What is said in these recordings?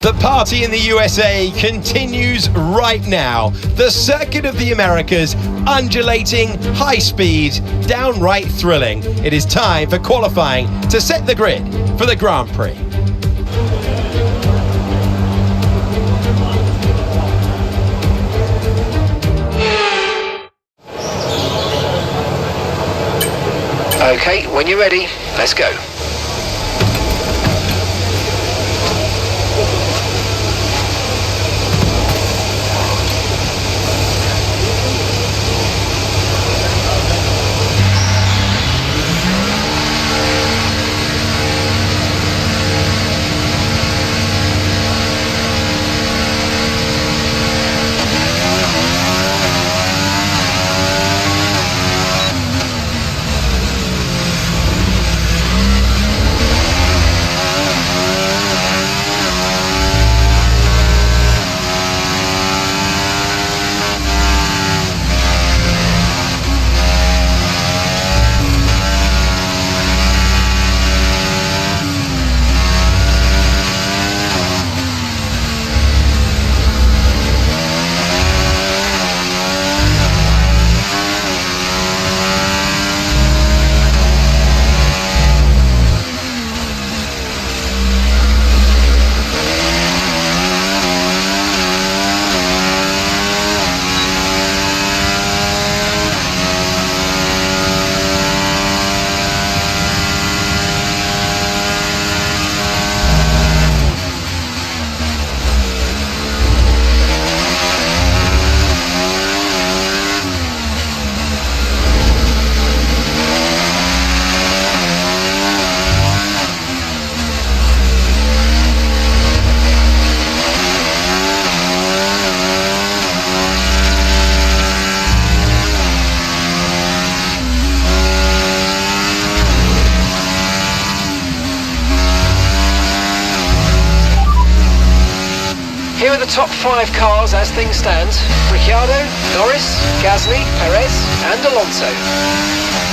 The party in the USA continues right now. The Circuit of the Americas, undulating, high speed, downright thrilling. It is time for qualifying to set the grid for the Grand Prix. Okay, when you're ready, let's go. Here are the top 5 cars as things stand. Ricciardo, Norris, Gasly, Perez and Alonso.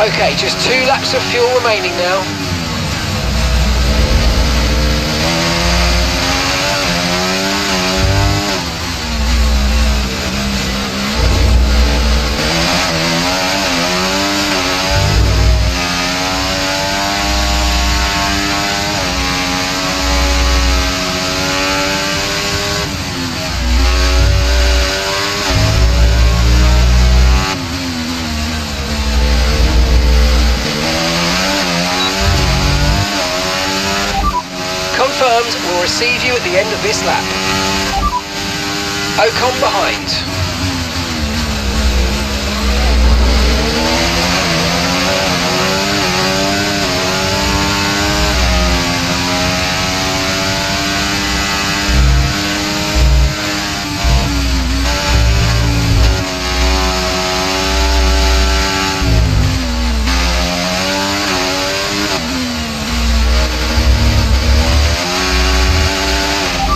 Okay, just 2 laps of fuel remaining now. Confirmed, we'll receive you at the end of this lap. Ocon behind.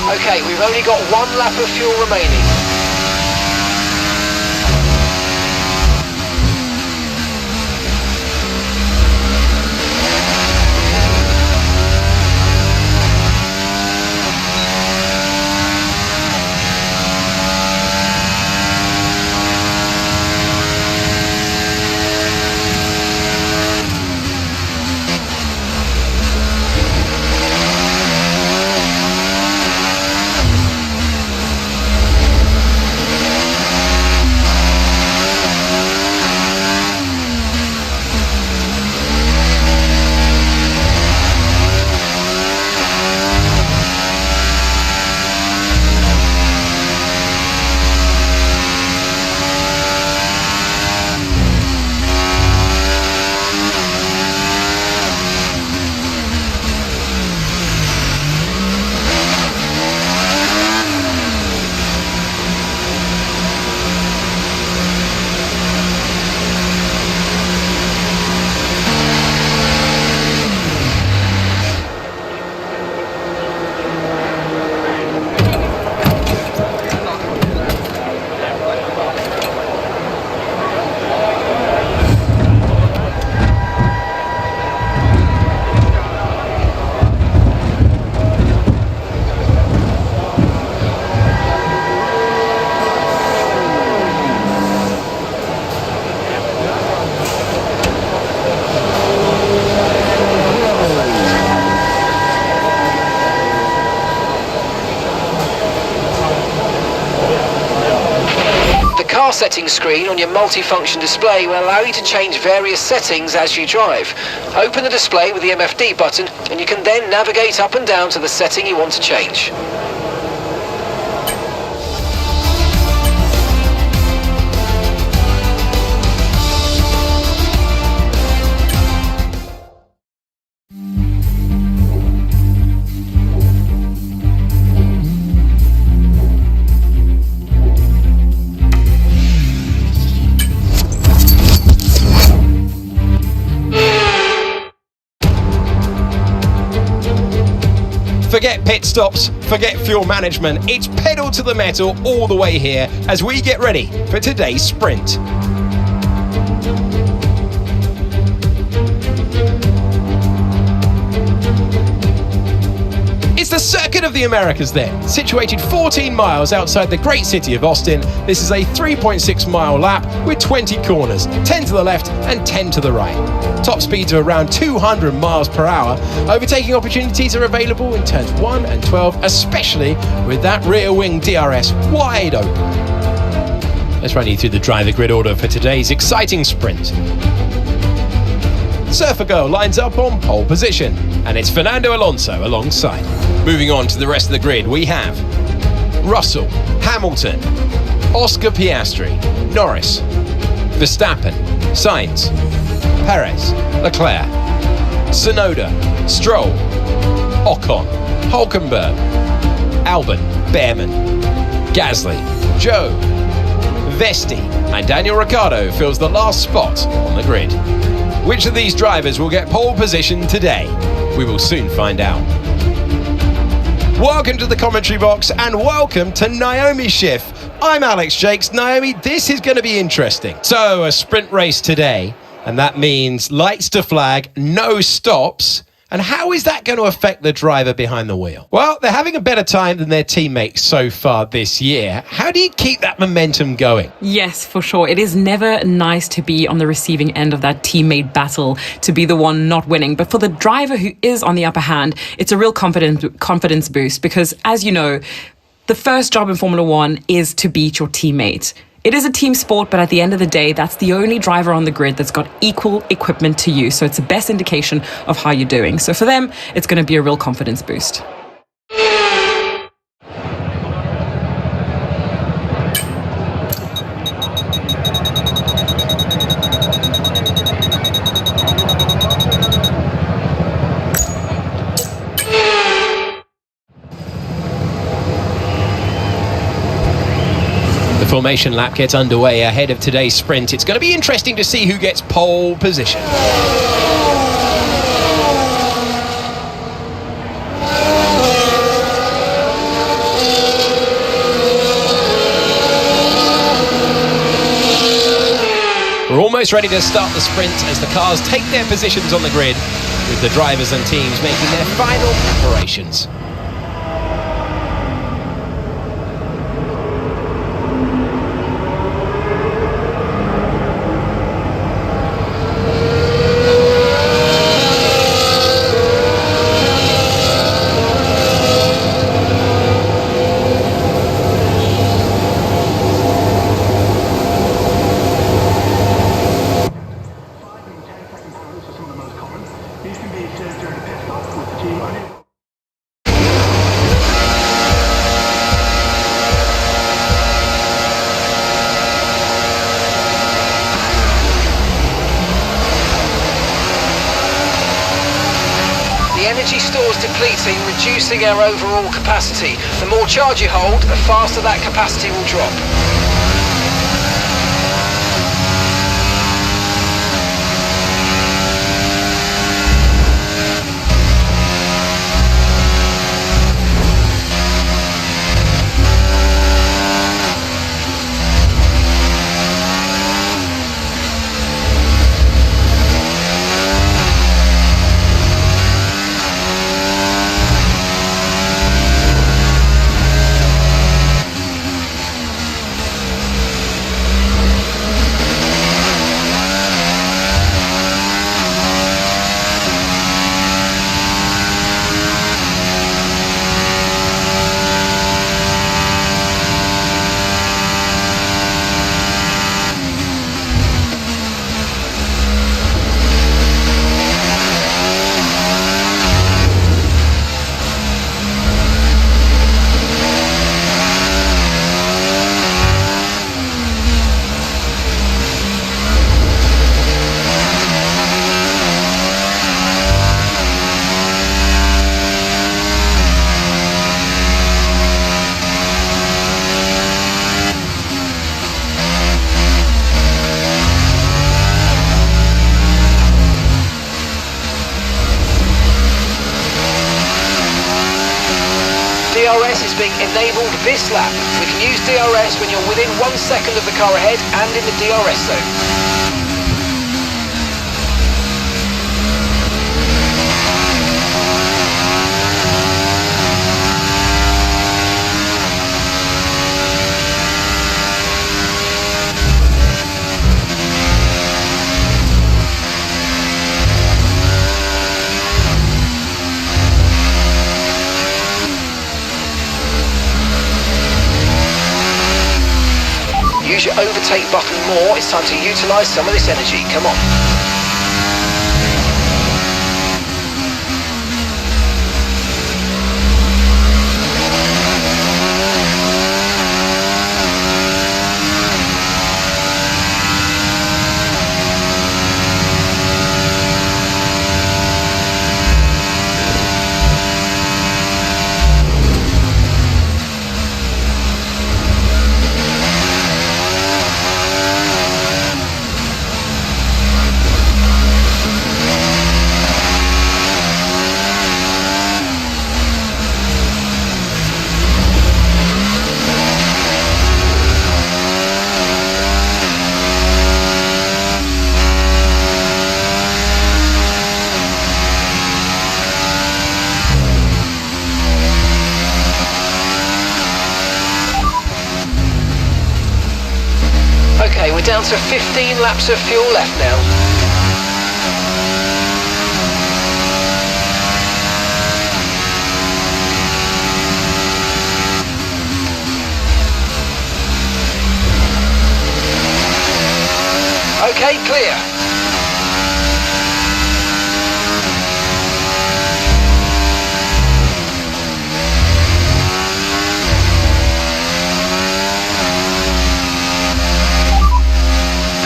Okay, we've only got 1 lap of fuel remaining. car settings screen on your multifunction display will allow you to change various settings as you drive. Open the display with the MFD button and you can then navigate up and down to the setting you want to change. Forget pit stops, forget fuel management. It's pedal to the metal all the way here as we get ready for today's sprint. It's the Circuit of the Americas then, situated 14 miles outside the great city of Austin. This is a 3.6 mile lap with 20 corners, 10 to the left and 10 to the right. Top speeds are around 200 miles per hour. Overtaking opportunities are available in turns 1 and 12, especially with that rear wing DRS wide open. Let's run you through the driver grid order for today's exciting sprint. Surfer Girl lines up on pole position, and it's Fernando Alonso alongside. Moving on to the rest of the grid, we have Russell, Hamilton, Oscar Piastri, Norris, Verstappen, Sainz, Perez, Leclerc, Tsunoda, Stroll, Ocon, Hulkenberg, Albon, Behrman, Gasly, Joe, Vesti, and Daniel Ricciardo fills the last spot on the grid. Which of these drivers will get pole position today? We will soon find out. Welcome to the commentary box and welcome to Naomi Schiff. I'm Alex Jakes. Naomi, this is going to be interesting. So, a sprint race today, and that means lights to flag, no stops. And how is that going to affect the driver behind the wheel? Well, they're having a better time than their teammates so far this year. How do you keep that momentum going? Yes, for sure. It is never nice to be on the receiving end of that teammate battle, to be the one not winning. But for the driver who is on the upper hand, it's a real confidence boost because, as you know, the first job in Formula One is to beat your teammate. It is a team sport, but at the end of the day, that's the only driver on the grid that's got equal equipment to you. So it's the best indication of how you're doing. So for them, it's going to be a real confidence boost. The formation lap gets underway ahead of today's sprint. It's going to be interesting to see who gets pole position. We're almost ready to start the sprint as the cars take their positions on the grid, with the drivers and teams making their final preparations. Energy stores depleting, reducing our overall capacity. The more charge you hold, the faster that capacity will drop. DRS is being enabled this lap. We can use DRS when you're within 1 second of the car ahead and in the DRS zone. Use your overtake button more. It's time to utilise some of this energy. Come on. Okay, we're down to 15 laps of fuel left now. Okay, clear.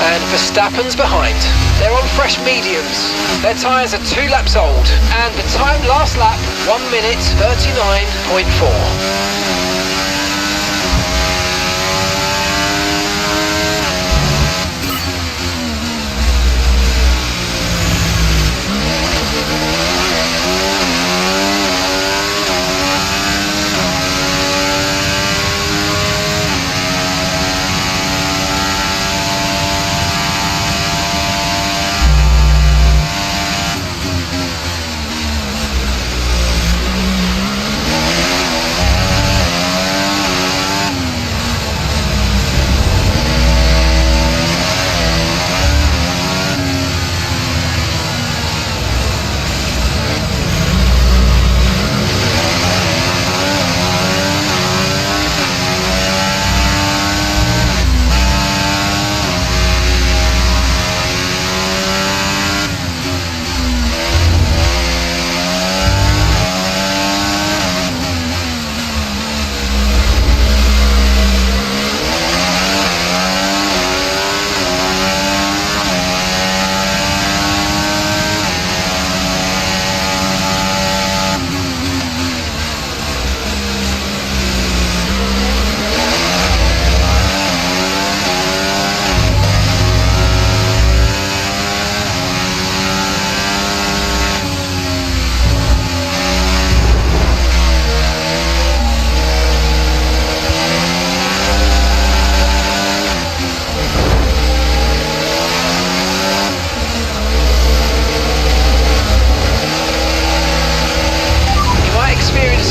And Verstappen's behind. They're on fresh mediums. Their tyres are 2 laps old. And the time last lap, 1 minute 39.4.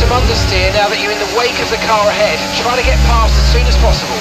Understeer now that you're in the wake of the car ahead. Try to get past as soon as possible.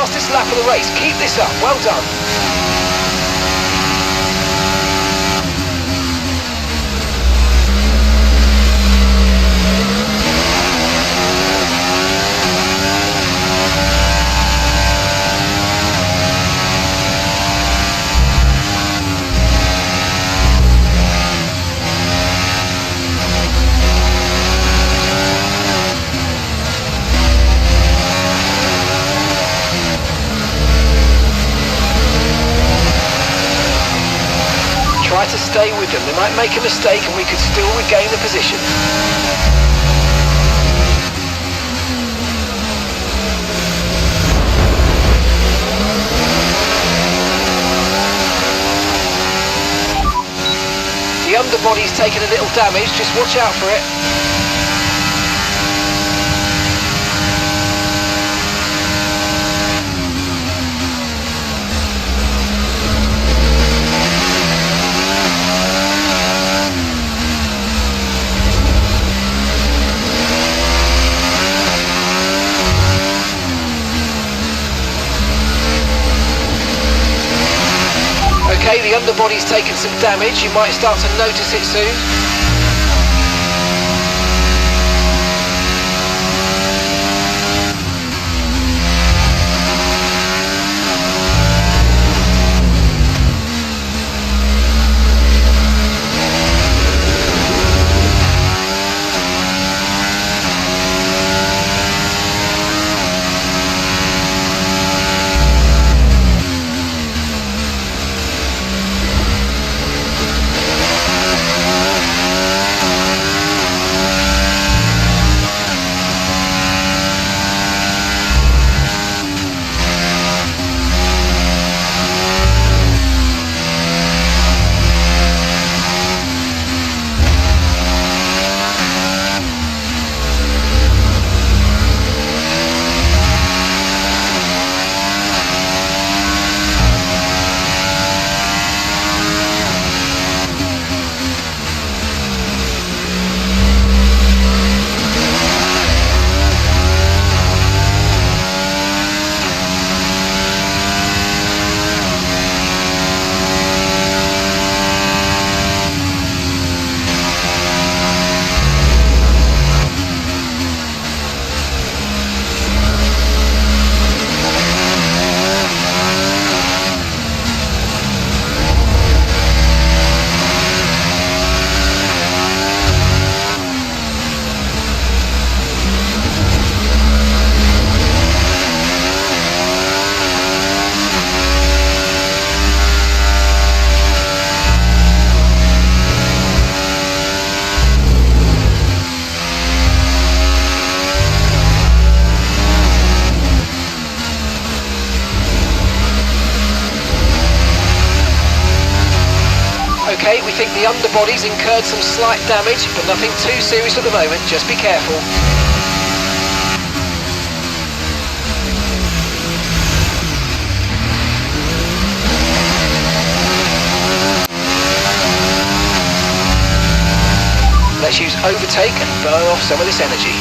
fastest lap of the race. Keep this up. Well done. Try to stay with them. They might make a mistake and we could still regain the position. The underbody's taken a little damage, just watch out for it. Okay, the underbody's taken some damage. You might start to notice it soon. Okay, we think the underbody's incurred some slight damage, but nothing too serious at the moment. Just be careful. Let's use overtake and burn off some of this energy.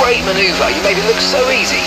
Great manoeuvre, you made it look so easy.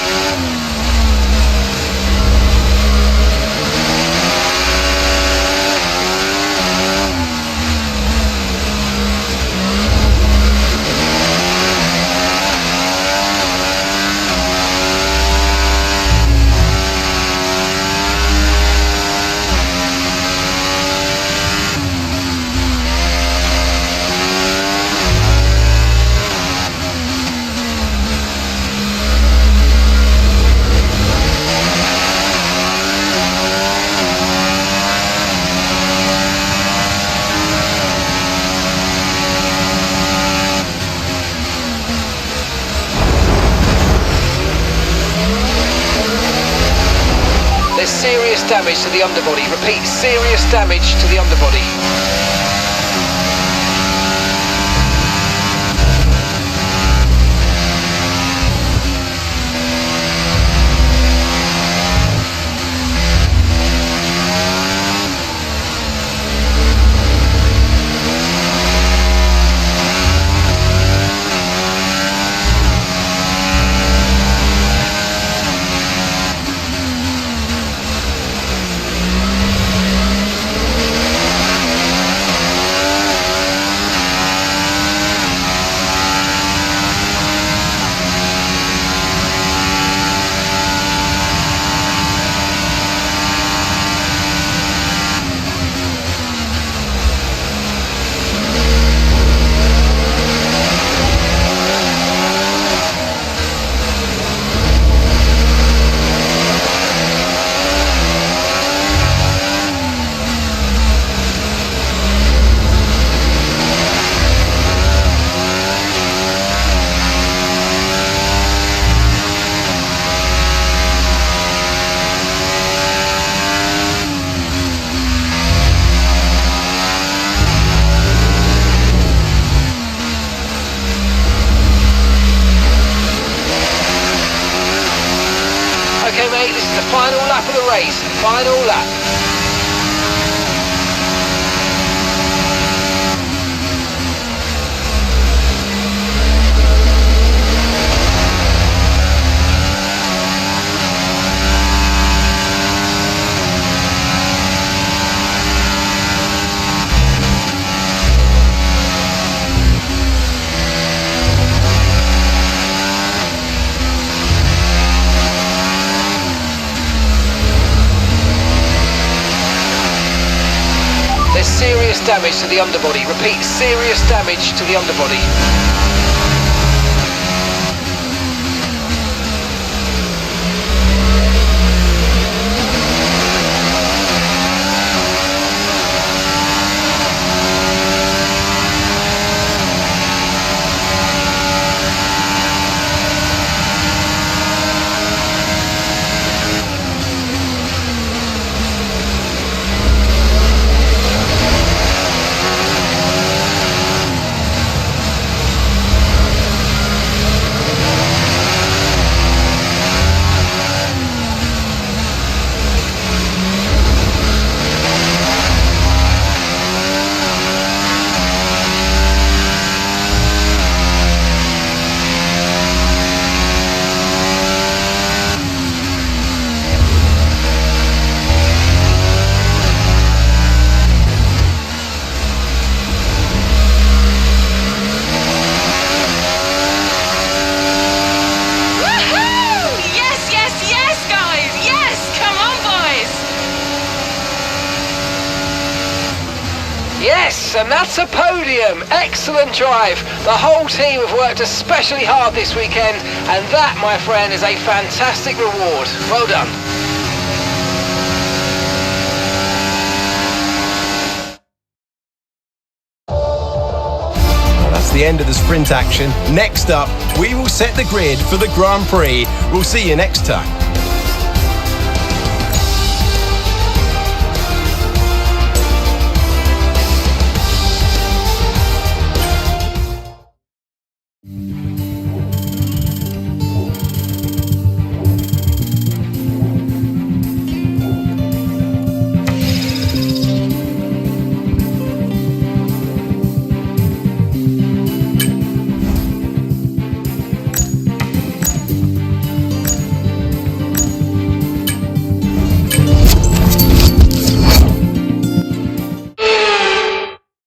serious damage to the underbody. Repeat, serious damage to the underbody. Okay mate, this is the final lap of the race. Final lap. There's serious damage to the underbody. Repeat, serious damage to the underbody. Yes, and that's a podium. Excellent drive. The whole team have worked especially hard this weekend, and that, my friend, is a fantastic reward. Well done. Well, that's the end of the sprint action. Next up, we will set the grid for the Grand Prix. We'll see you next time.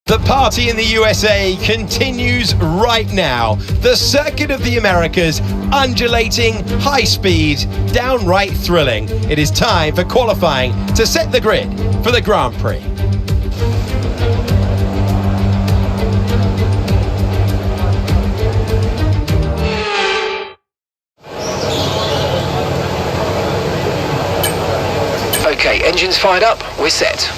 The party in the USA continues right now. The Circuit of the Americas, undulating, high speed, downright thrilling. It is time for qualifying to set the grid for the Grand Prix. Okay, engines fired up, we're set.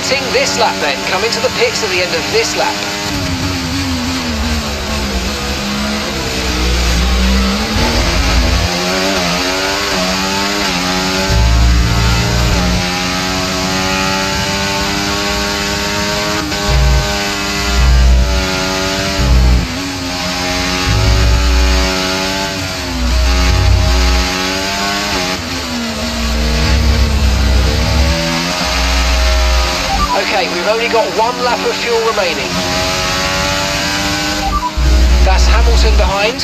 Pitting this lap then. Come into the pits at the end of this lap. Okay, we've only got one lap of fuel remaining. That's Hamilton behind.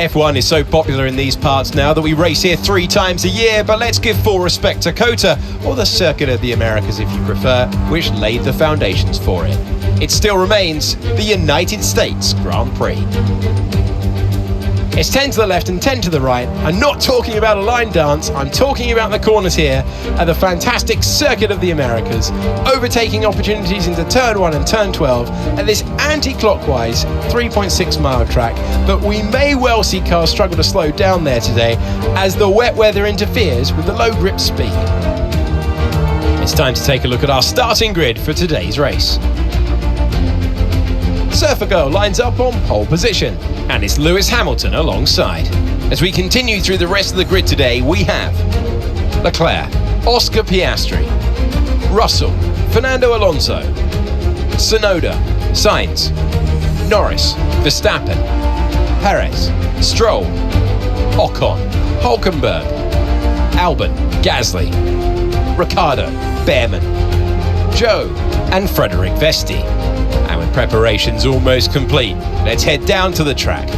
F1 is so popular in these parts now that we race here 3 times a year, but let's give full respect to COTA, or the Circuit of the Americas if you prefer, which laid the foundations for it. It still remains the United States Grand Prix. It's 10 to the left and 10 to the right. I'm not talking about a line dance, I'm talking about the corners here at the fantastic Circuit of the Americas, overtaking opportunities into turn 1 and turn 12 at this anti-clockwise 3.6 mile track, but we may well see cars struggle to slow down there today as the wet weather interferes with the low grip speed. It's time to take a look at our starting grid for today's race. Surfer Girl lines up on pole position, and it's Lewis Hamilton alongside. As we continue through the rest of the grid today, we have Leclerc, Oscar Piastri, Russell, Fernando Alonso, Tsunoda, Sainz, Norris, Verstappen, Perez, Stroll, Ocon, Hulkenberg, Albon, Gasly, Ricciardo, Behrman, Joe, and Frederick Vesti. And with preparations almost complete, let's head down to the track.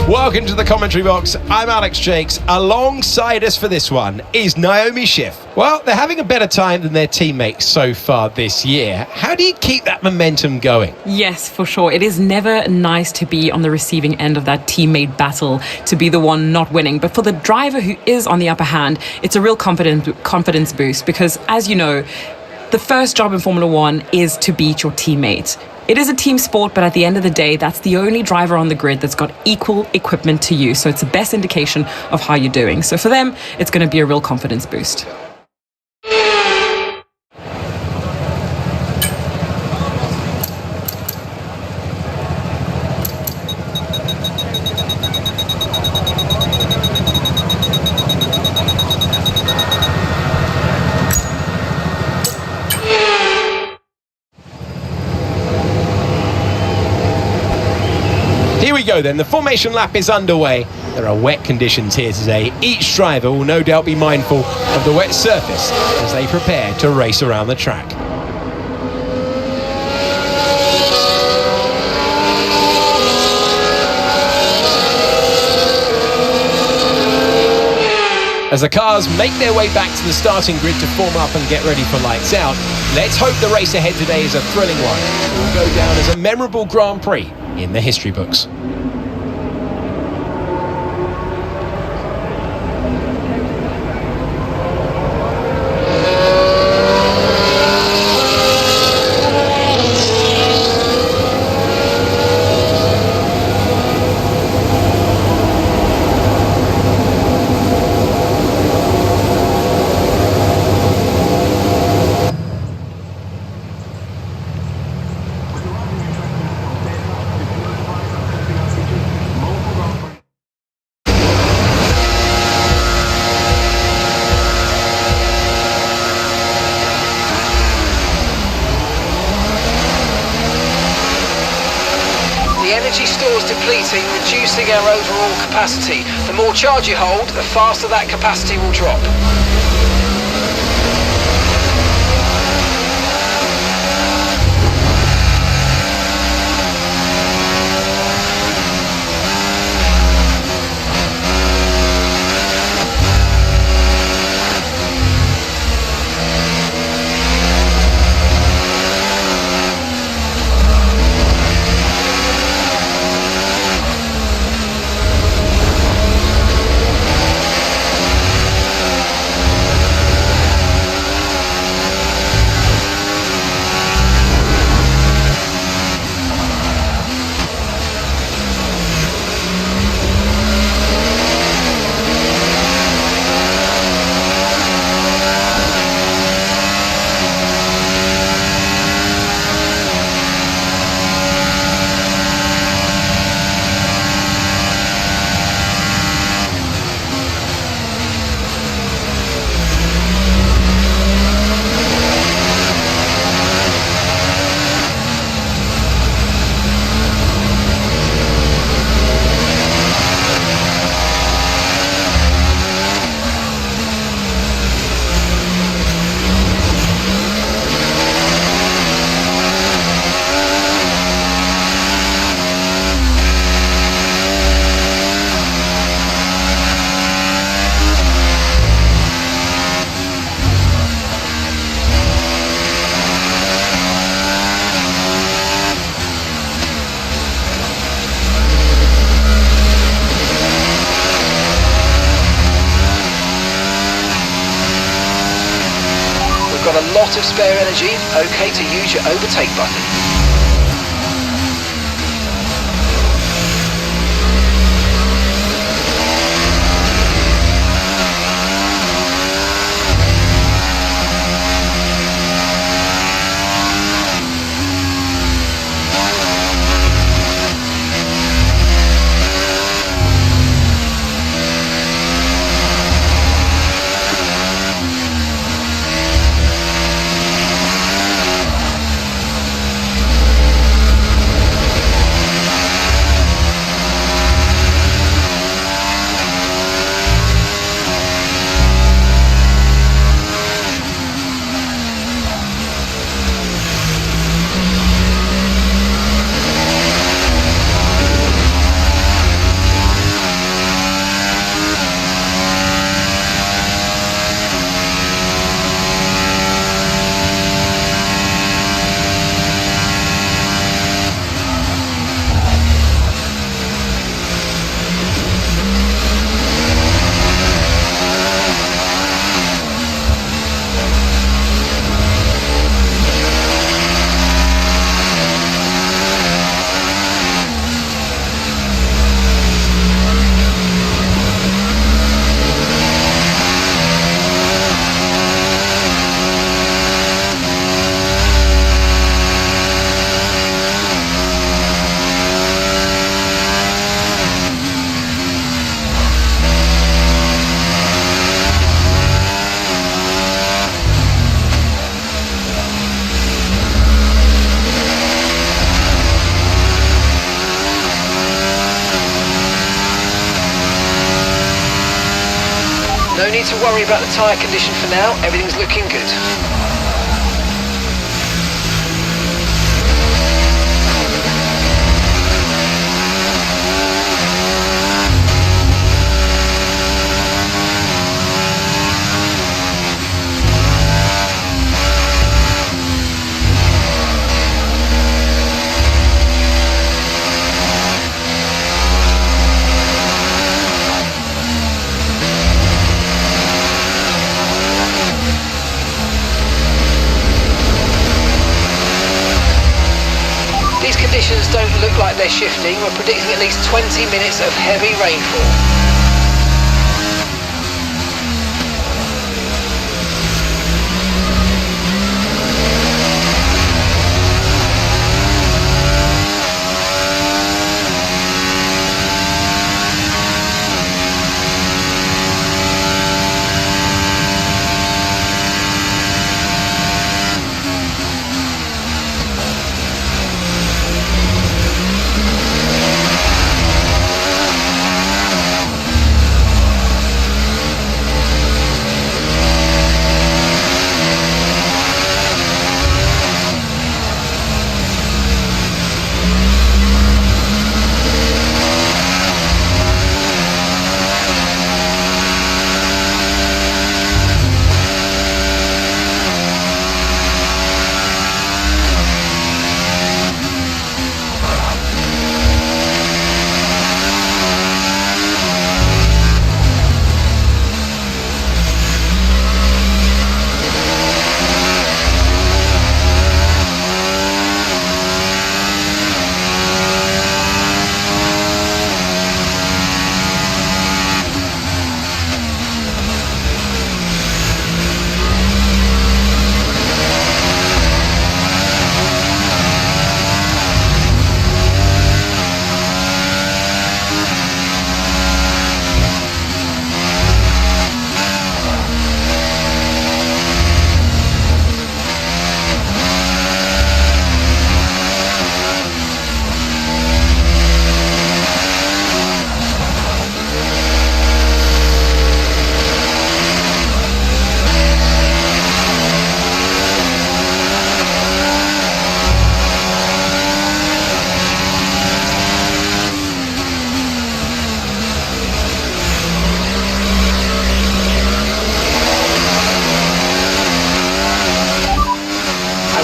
Welcome to the commentary box. I'm Alex Jakes. Alongside us for this one is Naomi Schiff. Well, they're having a better time than their teammates so far this year. How do you keep that momentum going? Yes, for sure. It is never nice to be on the receiving end of that teammate battle, to be the one not winning. But for the driver who is on the upper hand, it's a real confidence boost because, as you know, the first job in Formula One is to beat your teammates. It is a team sport, but at the end of the day, that's the only driver on the grid that's got equal equipment to you. So it's the best indication of how you're doing. So for them, it's going to be a real confidence boost. go then, the formation lap is underway. There are wet conditions here today. Each driver will no doubt be mindful of the wet surface as they prepare to race around the track. As the cars make their way back to the starting grid to form up and get ready for lights out, let's hope the race ahead today is a thrilling one. It will go down as a memorable Grand Prix in the history books. The energy stores depleting, reducing our overall capacity. The more charge you hold, the faster that capacity will drop. Got a lot of spare energy, okay to use your overtake button. No need to worry about the tyre condition for now, everything's looking good. Conditions don't look like they're shifting. We're predicting at least 20 minutes of heavy rainfall.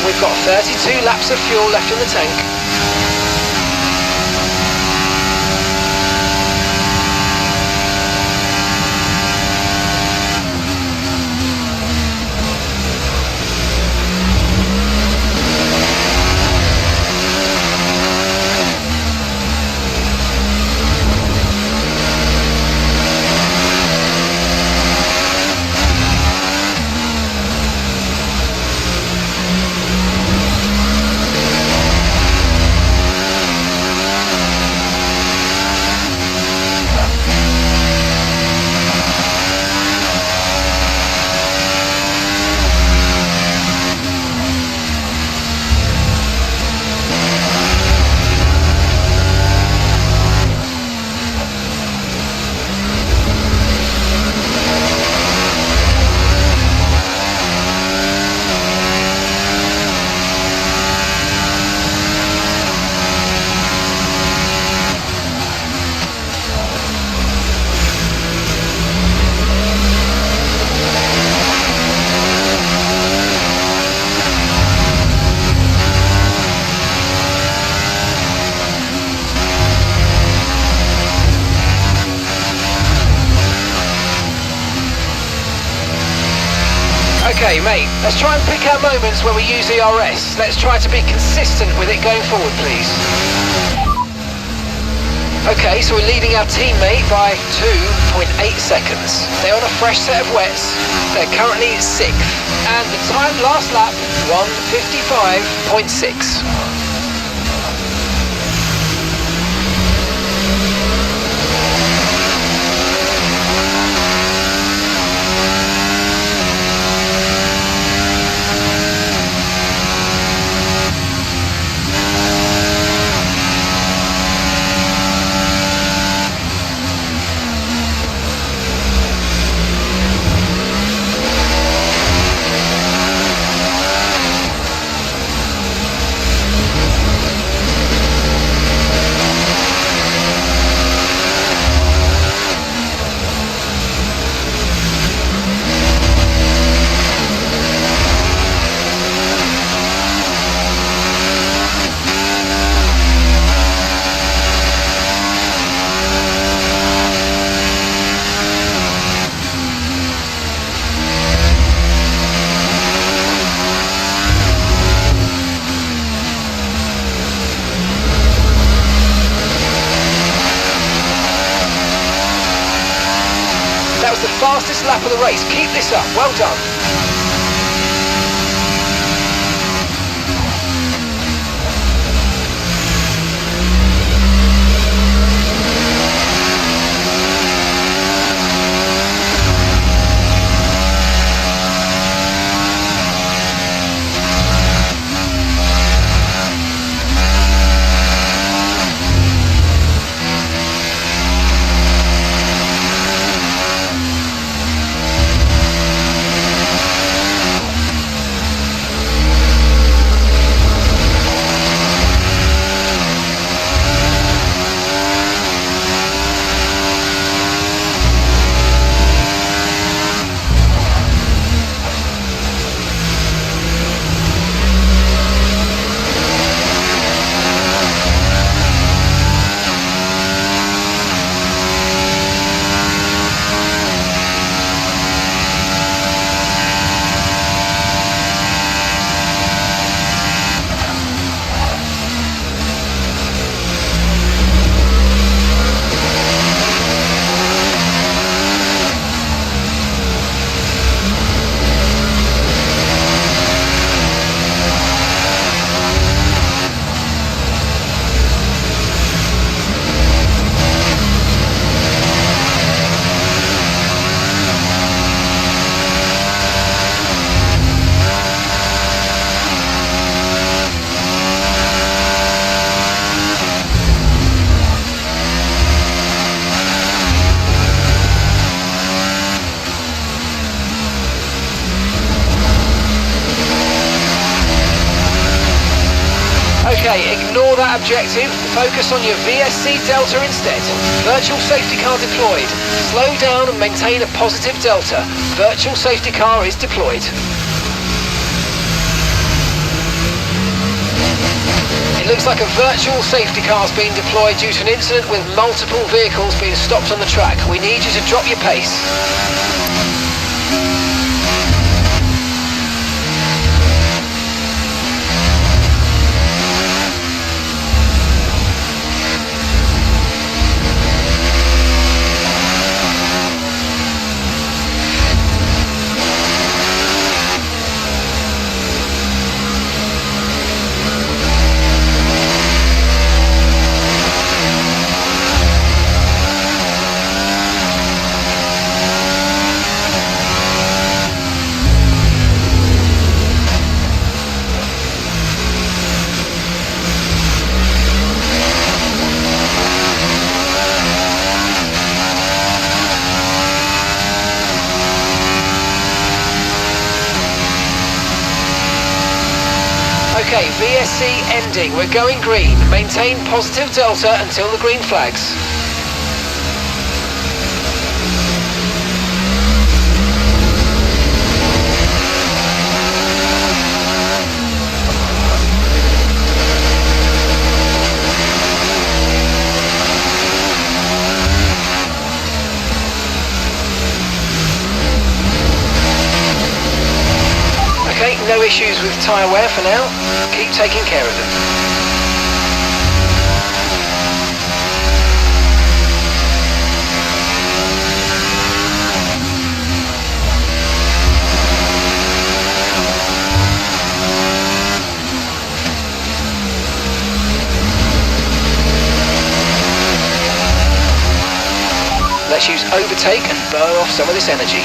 We've got 32 laps of fuel left in the tank. Okay, mate, let's try and pick our moments where we use ERS. Let's try to be consistent with it going forward, please. Okay, so we're leading our teammate by 2.8 seconds. They're on a fresh set of wets. They're currently 6th. And the time last lap, 1:55.6. fastest lap of the race. Keep this up. Well done. Okay, ignore that objective. Focus on your VSC delta instead. Virtual safety car deployed. Slow down and maintain a positive delta. Virtual safety car is deployed. It looks like a virtual safety car is being deployed due to an incident with multiple vehicles being stopped on the track. We need you to drop your pace. Okay, VSC ending. We're going green. Maintain positive delta until the green flags. Okay, no issues with tyre wear for now. Keep taking care of them. Let's use overtake and burn off some of this energy.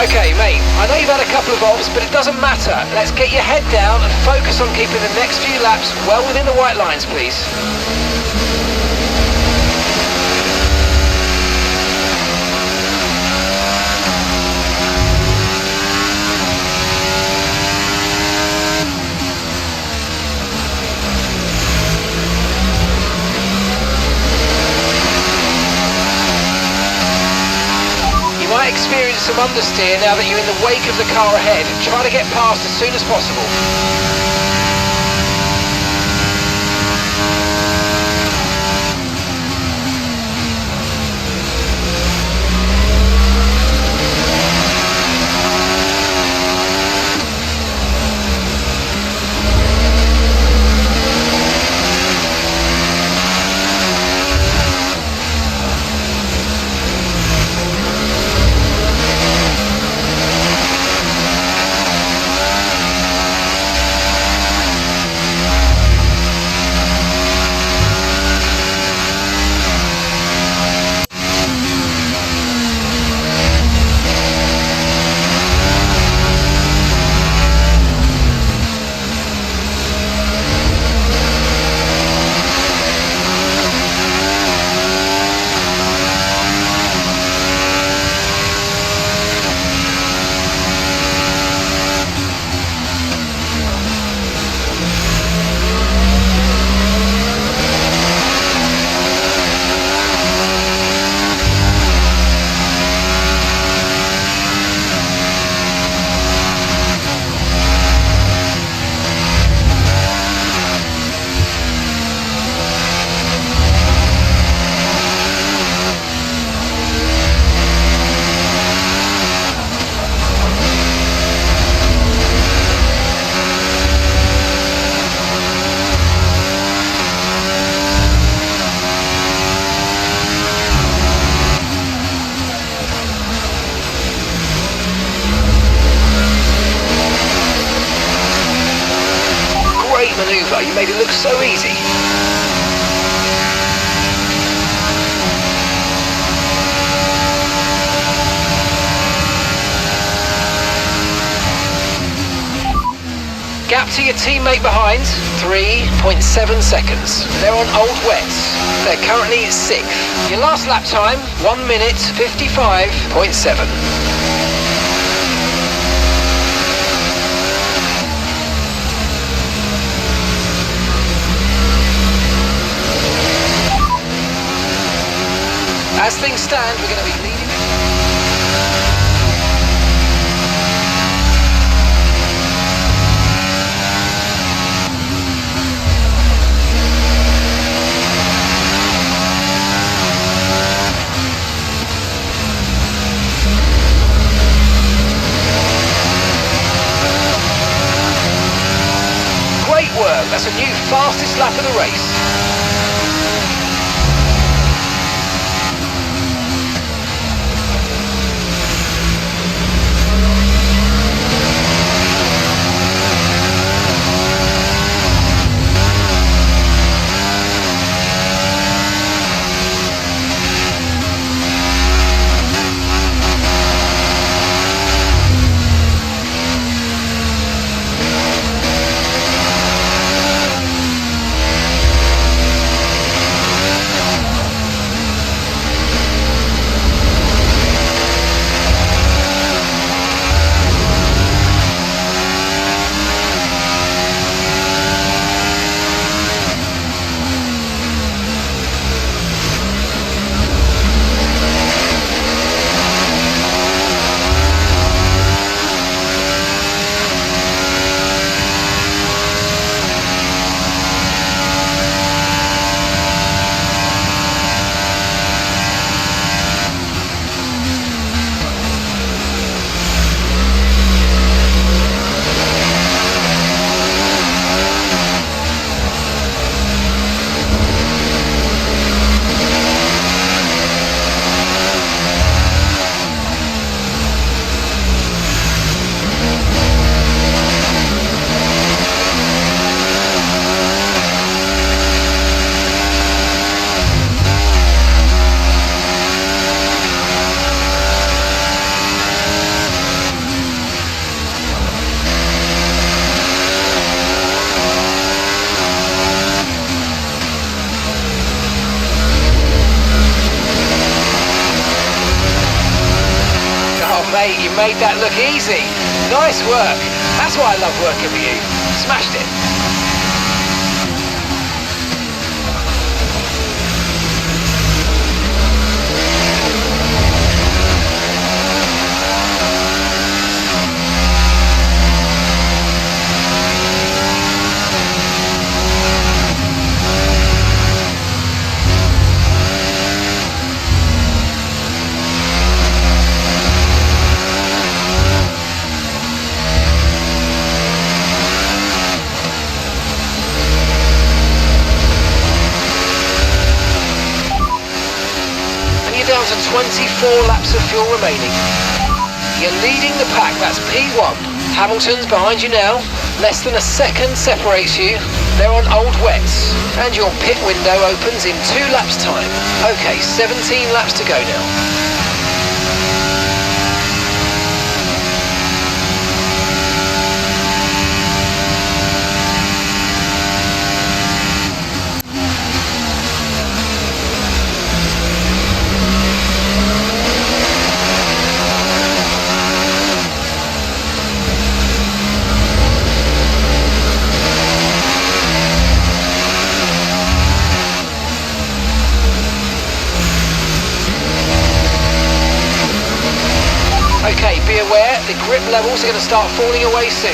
Okay, mate, I know you've had a couple of obs, but it doesn't matter. Let's get your head down and focus on keeping the next few laps well within the white lines, please. You might experience some understeer now that you're in the wake of the car ahead. Try to get past as soon as possible. Manoeuvre. You made it look so easy. Gap to your teammate behind, 3.7 seconds. They're on old wets. They're currently 6th. Your last lap time, 1 minute 55.7. As things stand, we're going to be leading. Great work. That's a new fastest lap of the race. Mate, you made that look easy. Nice work. That's why I love working with you. Smashed it. Down to 24 laps of fuel remaining. You're leading the pack, that's P1. Hamilton's behind you now. Less than a second separates you. They're on old wets. And your pit window opens in 2 laps time. Okay, 17 laps to go now. Okay, be aware, the grip levels are going to start falling away soon.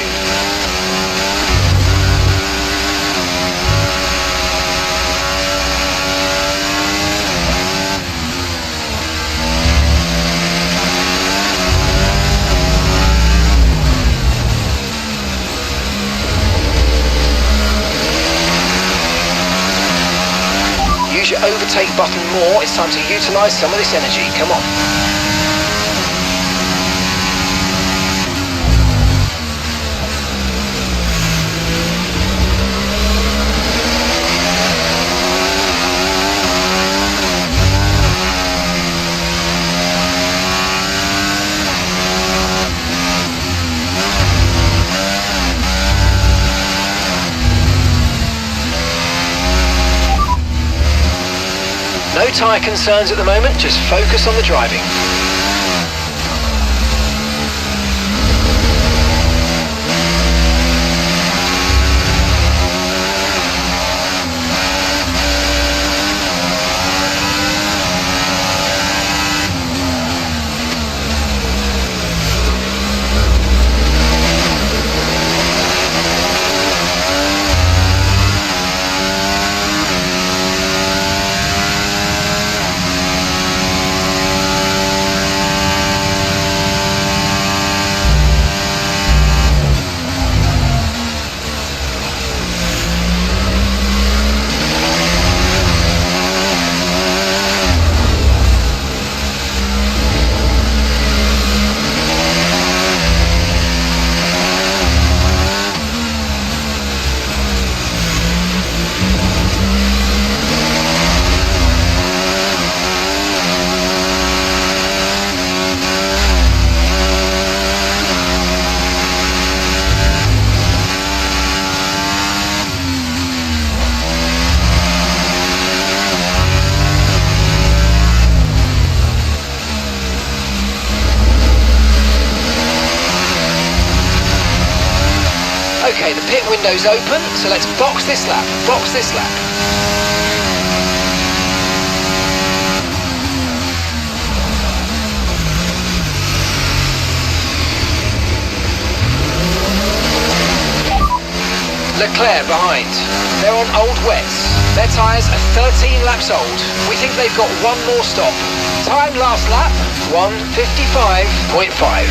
Use your overtake button more, it's time to utilise some of this energy, come on. No tyre concerns at the moment, just focus on the driving. Okay, the pit window's open, so let's box this lap, box this lap. Leclerc behind. They're on old wets. Their tyres are 13 laps old. We think they've got one more stop. Time last lap, 1:55.5.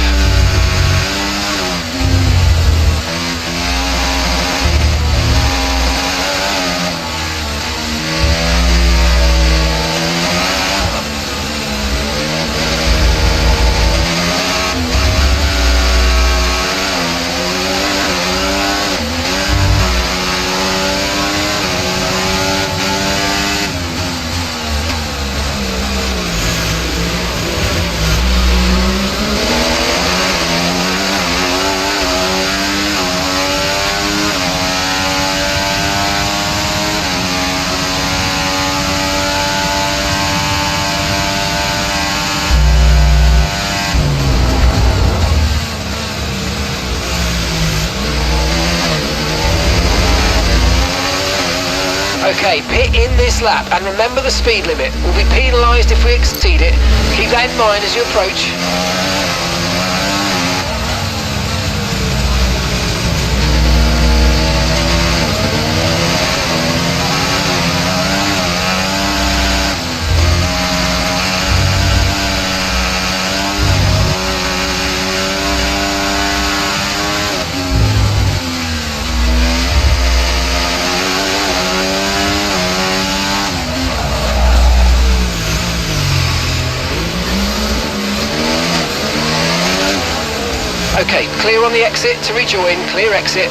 Okay, pit in this lap and remember the speed limit. We'll be penalised if we exceed it. Keep that in mind as you approach. Okay, clear on the exit to rejoin, clear exit.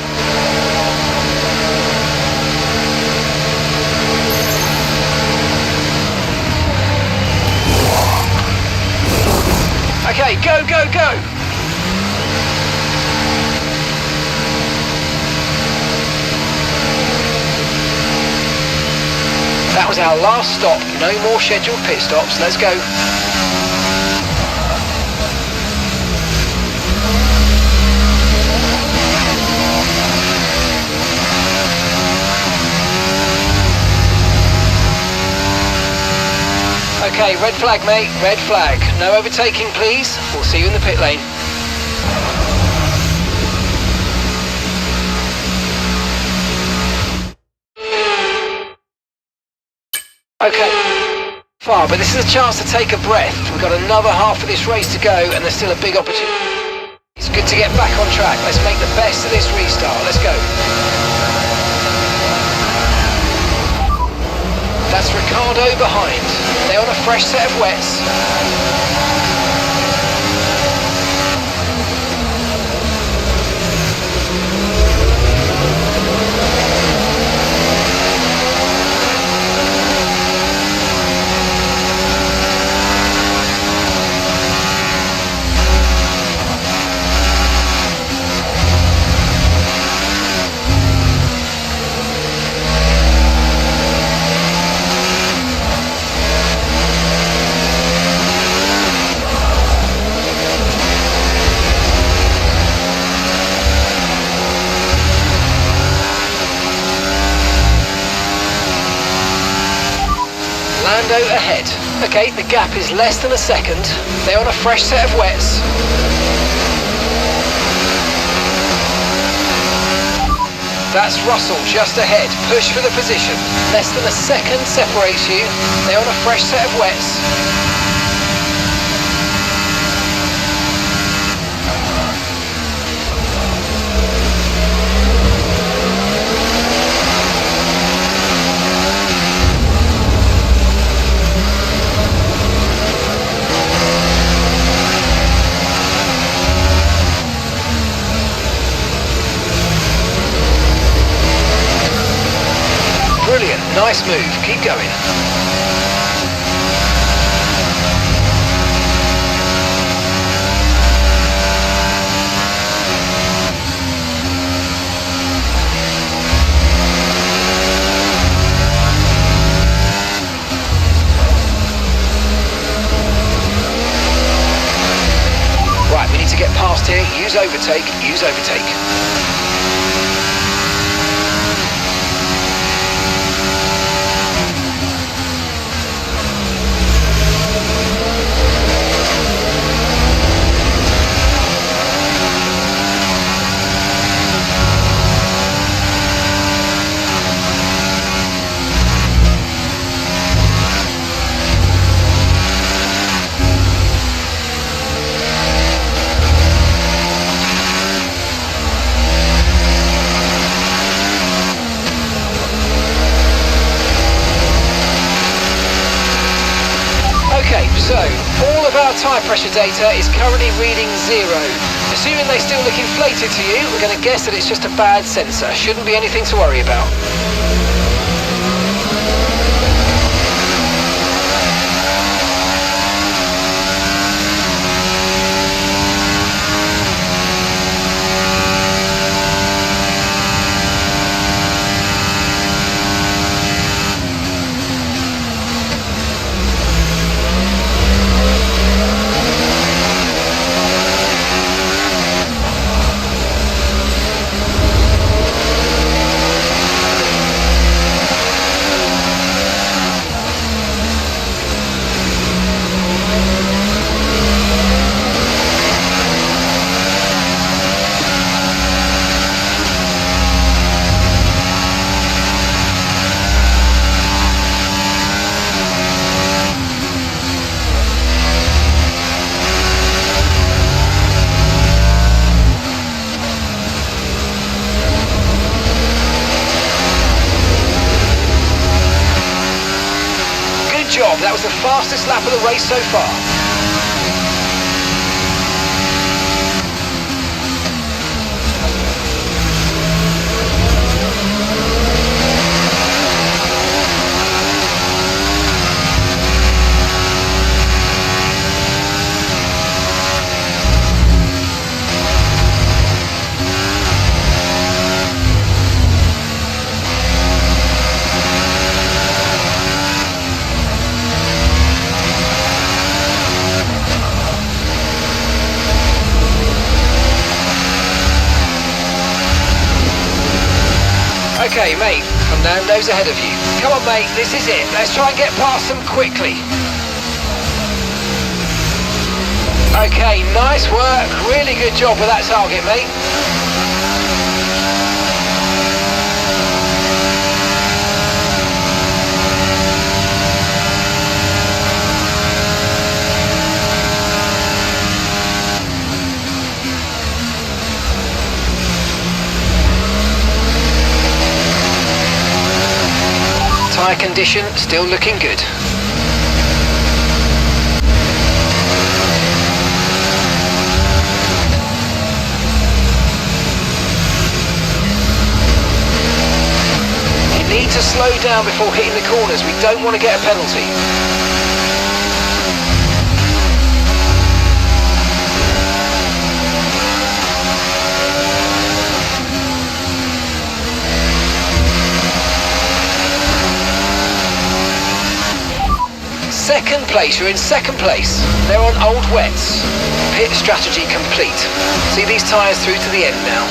Okay, go, go, go! That was our last stop, no more scheduled pit stops, let's go. Okay, red flag, mate, red flag. No overtaking, please. We'll see you in the pit lane. Okay, far, but this is a chance to take a breath. We've got another half of this race to go, and there's still a big opportunity. It's good to get back on track. Let's make the best of this restart. Let's go. That's Ricardo behind. They're on a fresh set of wets. Lando ahead. Okay, the gap is less than a second. They're on a fresh set of wets. That's Russell just ahead. Push for the position. Less than a second separates you. They're on a fresh set of wets. Brilliant, nice move, keep going. Right, we need to get past here, use overtake, use overtake. Okay, so all of our tyre pressure data is currently reading 0. Assuming they still look inflated to you, we're going to guess that it's just a bad sensor. Shouldn't be anything to worry about. fastest lap of the race so far. Okay, mate, Fernando's ahead of you. Come on, mate, this is it. Let's try and get past them quickly. Okay, nice work. Really good job with that target, mate. Tyre condition still looking good. You need to slow down before hitting the corners. We don't want to get a penalty. Second place, you're in second place. They're on old wets. Pit strategy complete. See these tyres through to the end now.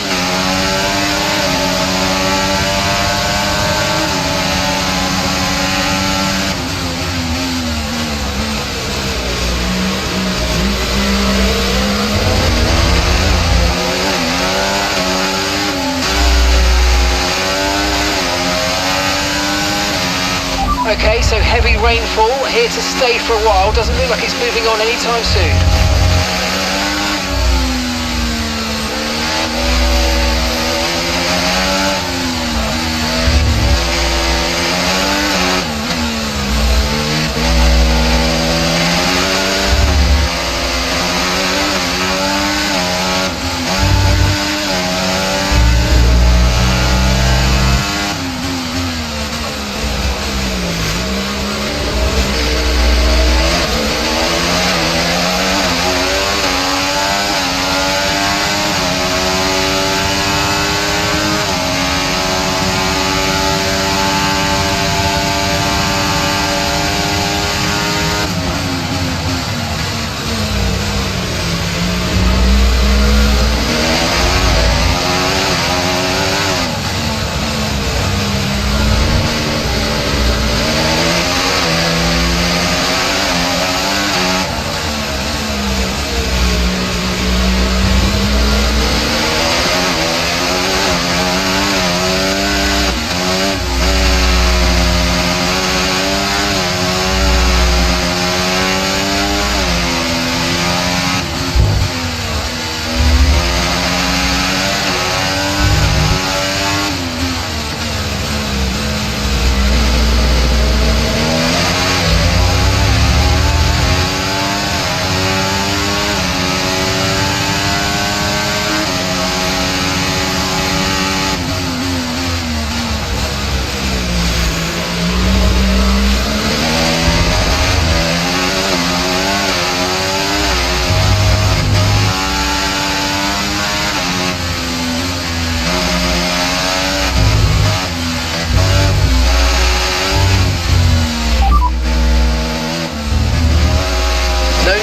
Okay, so heavy rainfall here to stay for a while. Doesn't look like it's moving on anytime soon.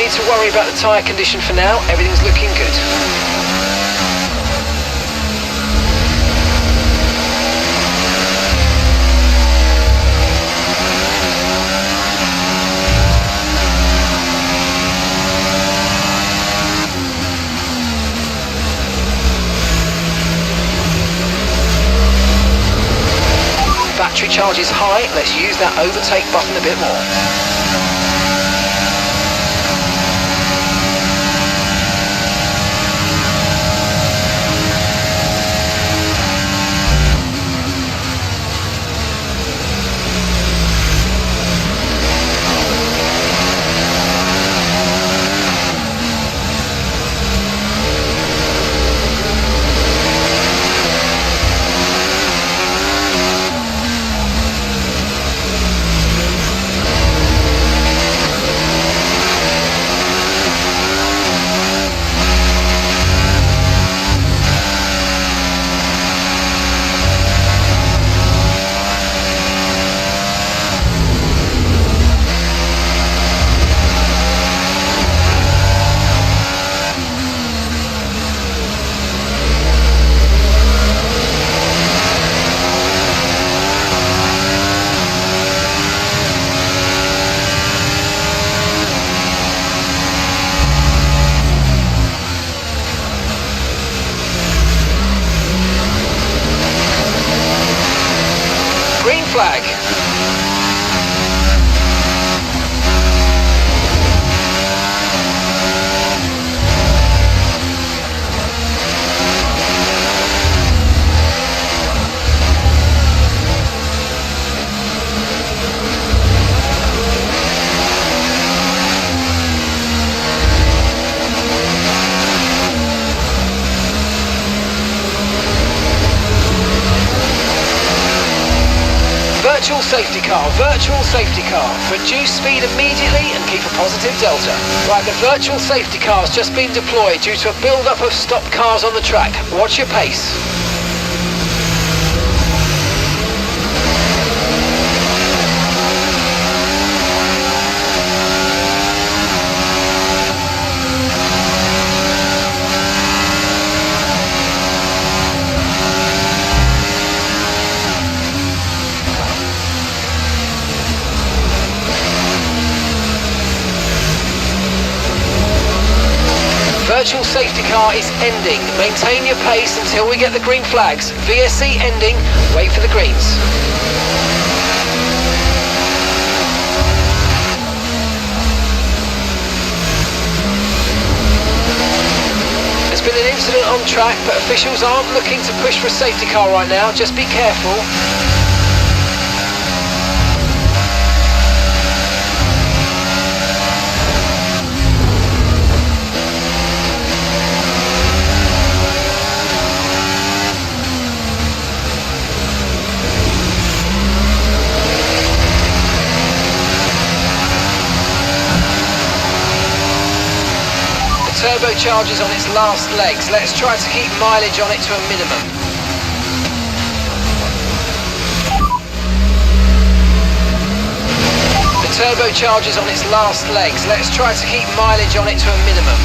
To worry about the tyre condition for now, everything's looking good. Battery charge is high, let's use that overtake button a bit more. safety car, virtual safety car. Reduce speed immediately and keep a positive delta. Right, the virtual safety car has just been deployed due to a build-up of stopped cars on the track. Watch your pace. Virtual safety car is ending. Maintain your pace until we get the green flags. VSC ending. Wait for the greens. There's been an incident on track, but officials aren't looking to push for a safety car right now. Just be careful. Turbocharger's on its last legs. Let's try to keep mileage on it to a minimum. The turbocharger's on its last legs. Let's try to keep mileage on it to a minimum.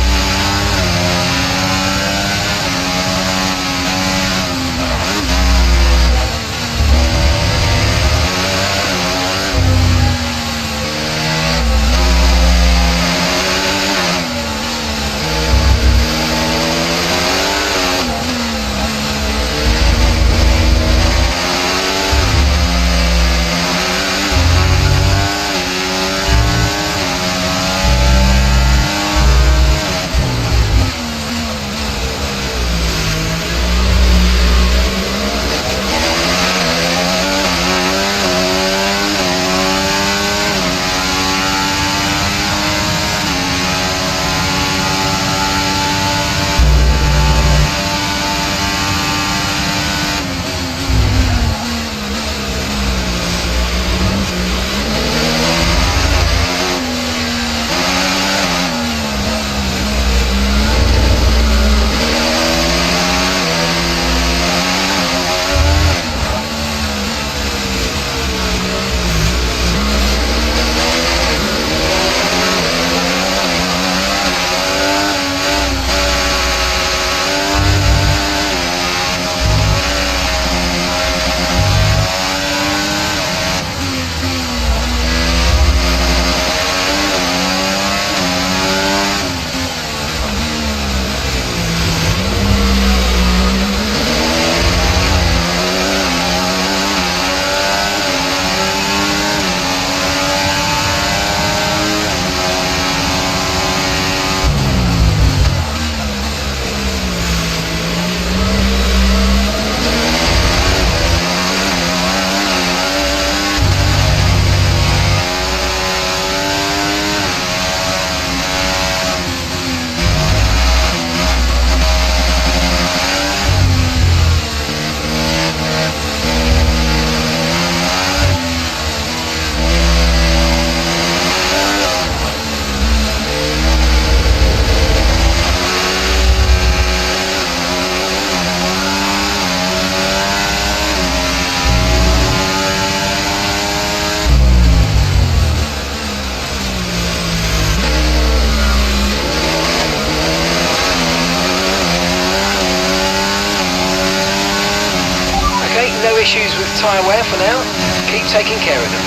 Issues with tyre wear for now. Keep taking care of them.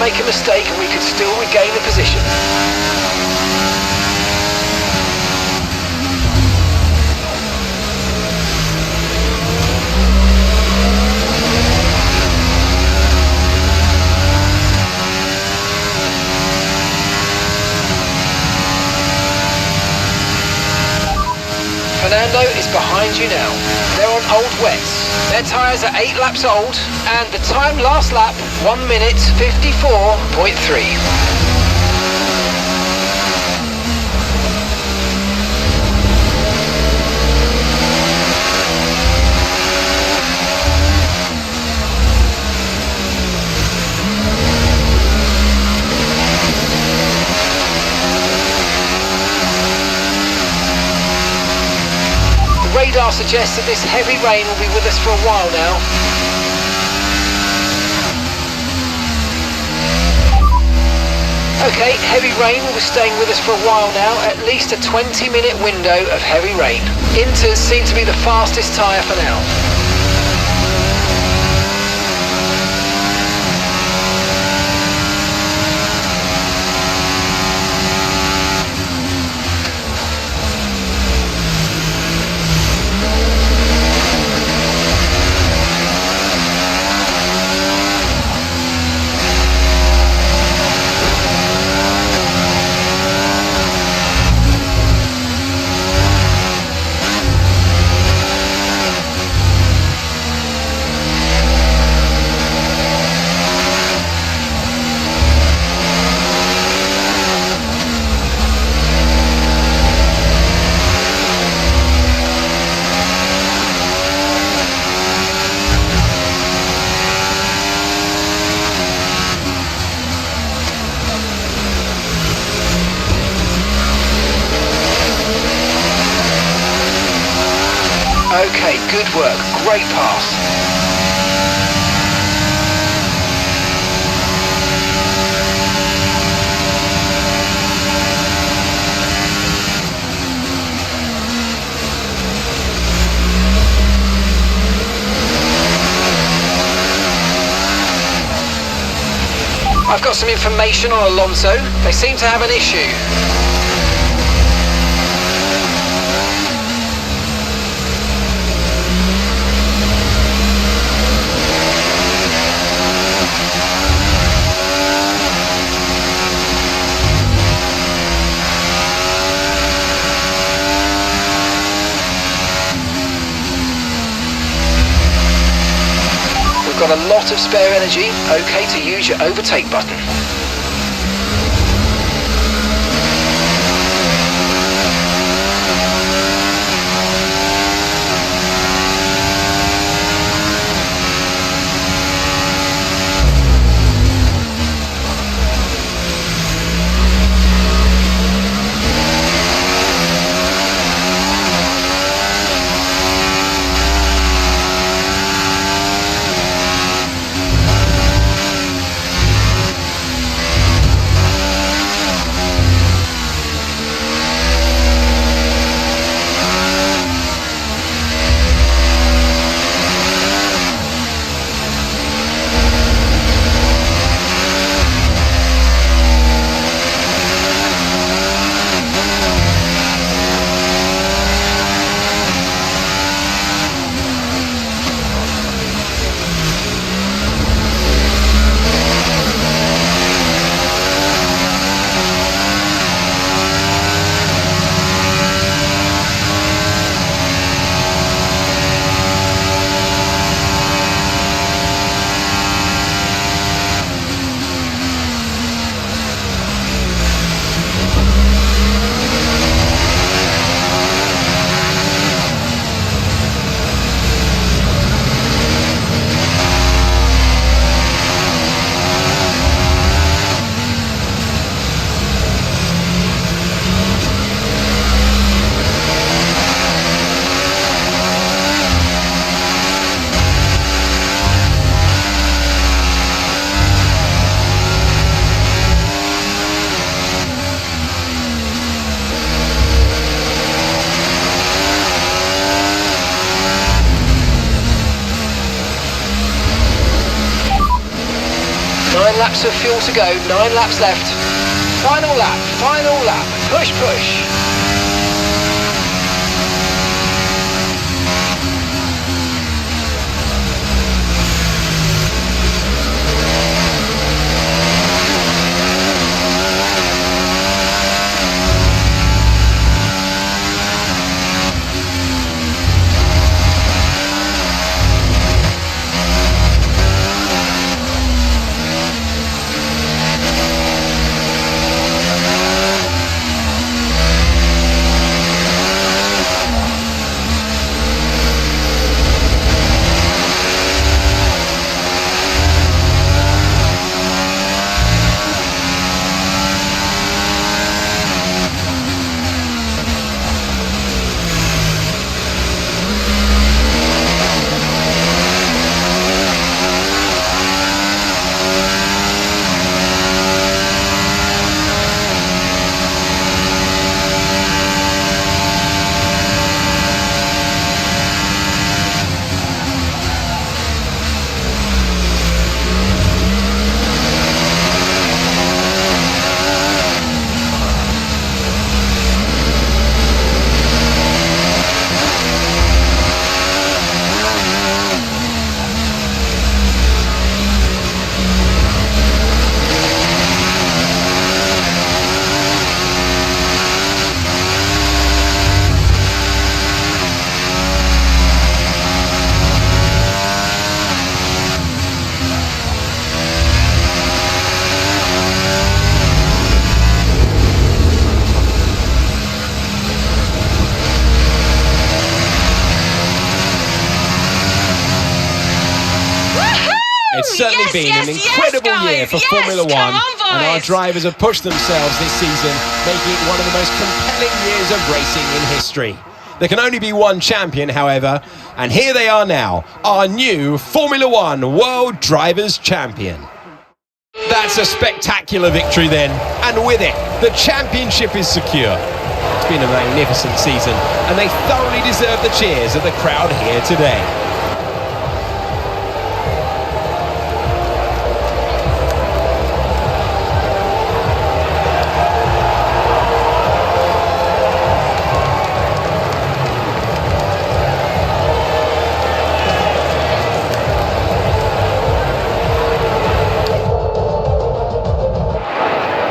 make a mistake and we could still regain the position. Fernando is behind you now. They're on old wets. Their tyres are 8 laps old, and the time last lap, 1 minute 54.3. Radar suggests that this heavy rain will be with us for a while now. Okay, heavy rain will be staying with us for a while now, at least a 20-minute window of heavy rain. Inters seem to be the fastest tyre for now. Okay, good work, great pass. I've got some information on Alonso. They seem to have an issue. Got a lot of spare energy, okay to use your overtake button. laps of fuel to go, 9 laps left. Final lap, push, push. It's certainly been an incredible year for Formula One, and our drivers have pushed themselves this season, making it one of the most compelling years of racing in history. There can only be one champion, however, and here they are now, our new Formula One World Drivers' Champion. That's a spectacular victory then, and with it, the championship is secure. It's been a magnificent season, and they thoroughly deserve the cheers of the crowd here today.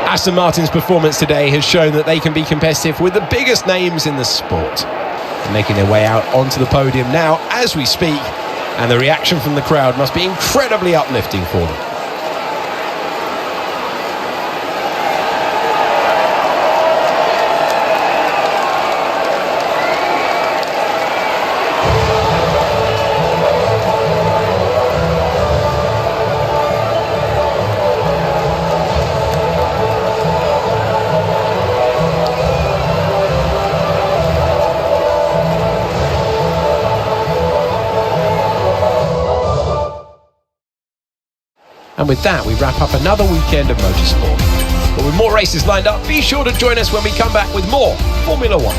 Aston Martin's performance today has shown that they can be competitive with the biggest names in the sport. They're making their way out onto the podium now as we speak, and the reaction from the crowd must be incredibly uplifting for them. And with that, we wrap up another weekend of motorsport. But with more races lined up, be sure to join us when we come back with more Formula One.